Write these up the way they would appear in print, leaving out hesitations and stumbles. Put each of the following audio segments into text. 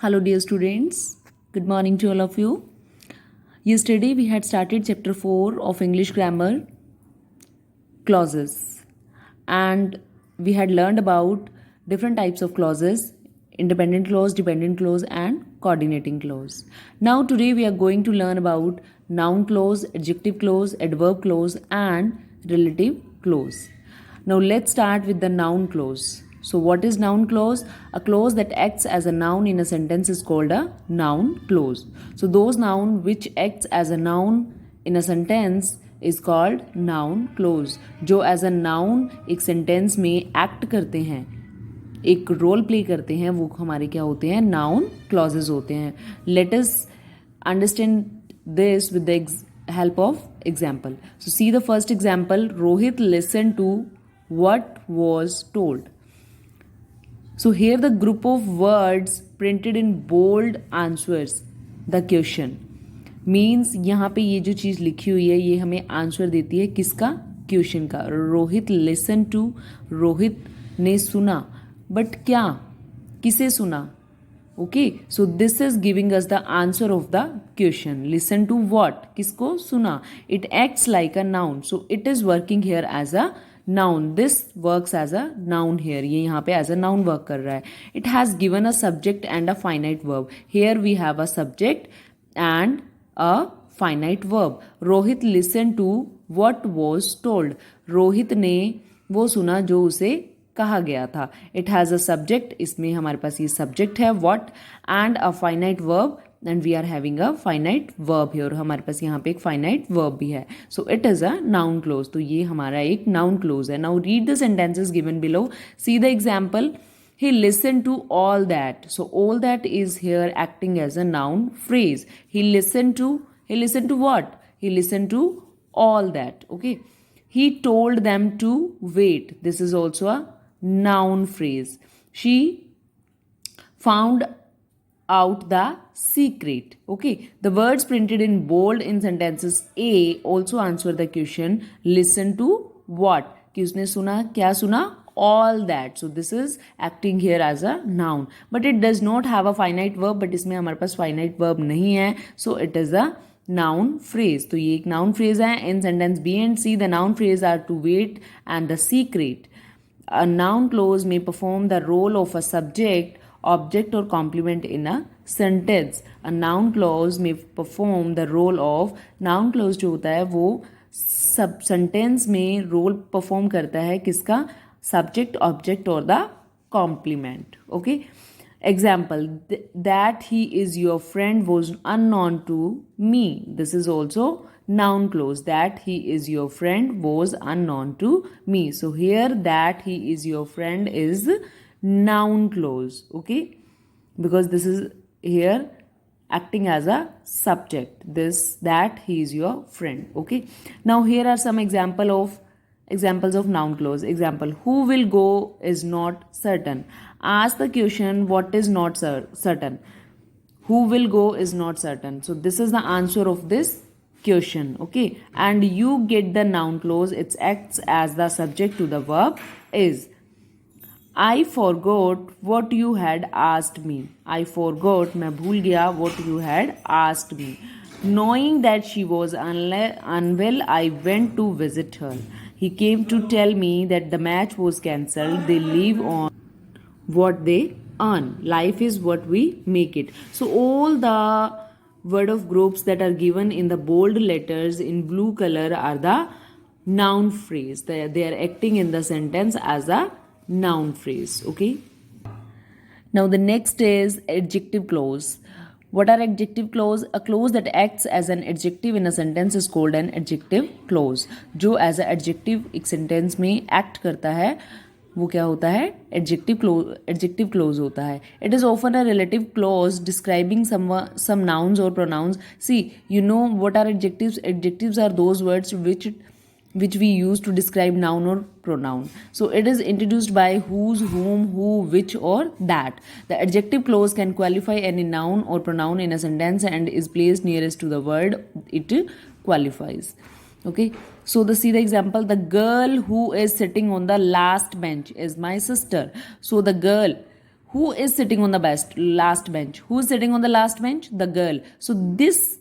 Hello, dear students. Good morning to all of you. Yesterday, we had started chapter 4 of English grammar clauses, and we had learned about different types of clauses: independent clause, dependent clause, and coordinating clause. Now, today, we are going to learn about noun clause, adjective clause, adverb clause, and relative clause. Now, let's start with the noun clause. So, what is noun clause? A clause that acts as a noun in a sentence is called a noun clause. So, those noun which acts as a noun in a sentence is called noun clause. जो as a noun एक sentence में act करते हैं, एक role play करते हैं, वो हमारे क्या होते हैं? नाउन क्लॉजेज होते हैं. Let us understand this with the help of example. So see the first example. Rohit listen to what was told. So here the group of words printed in bold answers the question. Means यहाँ पे ये जो चीज़ लिखी हुई है ये हमें answer देती है किसका? क्वेश्चन का. रोहित लिसन टू, रोहित ने सुना. बट क्या? किसे सुना? Okay, so this is giving us the answer of the question. Listen to what? किसको सुना? It acts like a noun, so it is working here as a noun. This works as a noun here. ये यहाँ पे as a noun work कर रहा है. It has given a subject and a finite verb. Here we have a subject and a finite verb. Rohit listened to what was told. Rohit ने वो सुना जो उसे कहा गया था. It has a subject. इसमें हमारे पास ये subject है what and a finite verb. And we are having a finite verb here. हमारे पास यहाँ पे एक finite verb भी है. So it is a noun clause. तो ये हमारा एक noun clause है. Now read the sentences given below. See the example. He listened to all that. So all that is here acting as a noun phrase. He listened to what? He listened to all that. Okay. He told them to wait. This is also a noun phrase. She found out the secret. Okay, the words printed in bold in sentences A also answer the question. Listen to what? कि उसने सुना, क्या सुना? All that. So this is acting here as a noun, but it does not have a finite verb. But इसमें हमारे पास finite verb नहीं है, so it is a noun phrase. तो ये एक noun phrase है. In sentence B and C, the noun phrase are to wait and the secret. A noun clause may perform the role of a subject, object or complement in a sentence. A noun clause may perform the role of, noun clause जो होता है वो सब sentence में role perform करता है किसका? Subject, object और the complement. Okay. Example, that he is your friend was unknown to me. This is also noun clause. That he is your friend was unknown to me. So here that he is your friend is noun clause. Okay, because this is here acting as a subject. This, that he is your friend. Okay, now here are some examples of noun clause. Example, who will go is not certain. Ask the question, what is not certain? Who will go is not certain. So this is the answer of this question. Okay, and you get the noun clause. It acts as the subject to the verb is. I forgot what you had asked me. I forgot, मैं भूल गया, what you had asked me. Knowing that she was unwell, I went to visit her. He came to tell me that the match was cancelled. They live on what they earn. Life is what we make it. So all the word of groups that are given in the bold letters in blue color are the noun phrase. They are acting in the sentence as a noun phrase. Okay, now the next is adjective clause. What are adjective clause? A clause that acts as an adjective in a sentence is called an adjective clause. जो as a adjective एक sentence में act करता है वो क्या होता है? Adjective clause होता है. It is often a relative clause describing some nouns or pronouns. See, you know what are adjectives? Adjectives are those words which we use to describe noun or pronoun. So it is introduced by whose, whom, who, which or that. The adjective clause can qualify any noun or pronoun in a sentence and is placed nearest to the word it qualifies. Okay, so see the example. The girl who is sitting on the last bench is my sister. So the girl Who is sitting on the last bench? Who is sitting on the last bench? The girl. So this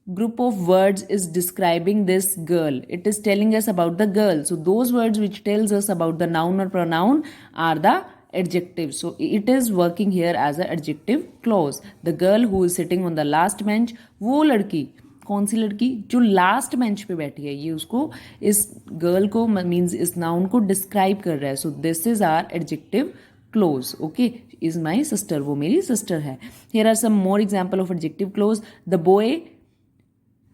group of words is describing this girl. It is telling us about the girl. So those words which tells us about the noun or pronoun are the adjective. So it is working here as an adjective clause. The girl who is sitting on the last bench. वो लड़की, कौन सी लड़की जो last bench पे बैठी है, ये उसको, इस गर्ल को मीन्स इस नाउन को डिस्क्राइब कर रहा है. So this is our adjective clause. Okay, is my sister, वो मेरी सिस्टर है. Here are some more example of adjective clause. The boy,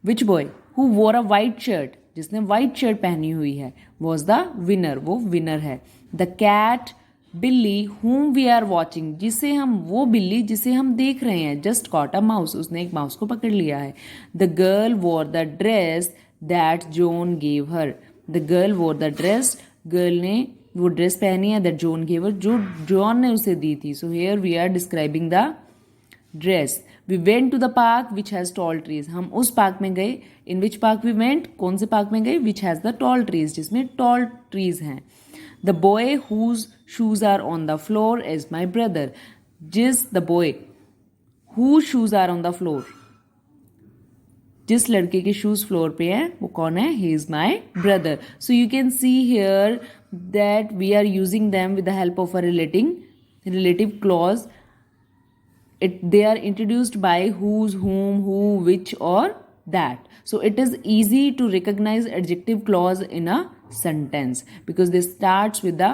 which boy, who wore a white shirt, जिसने white shirt पहनी हुई है, वॉज द विनर, वो winner है. The cat, बिल्ली whom we are watching, जिसे हम, वो बिल्ली जिसे हम देख रहे हैं, जस्ट कॉट अ माउस, उसने एक माउस को पकड़ लिया है. The girl war the dress that John gave her. The girl war the dress, girl ने वो ड्रेस पहनी है दैट जॉन गेव हर, जो जॉन ने उसे दी थी. So here we are describing the dress. We went to the park which has tall trees. हम उस पार्क में गए. In which park we went, कौन से पार्क में गए, which has the tall trees, जिसमें टॉल ट्रीज हैं. The boy whose shoes are on the floor is my brother. The boy whose shoes are on the floor, जिस लड़के के shoes floor पे हैं, वो कौन है, he is my brother. So you can see here that we are using them with the help of a relative clause. They are introduced by whose, whom, who, which or that. So it is easy to recognize adjective clause in a sentence because this starts with the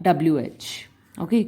WH. Okay.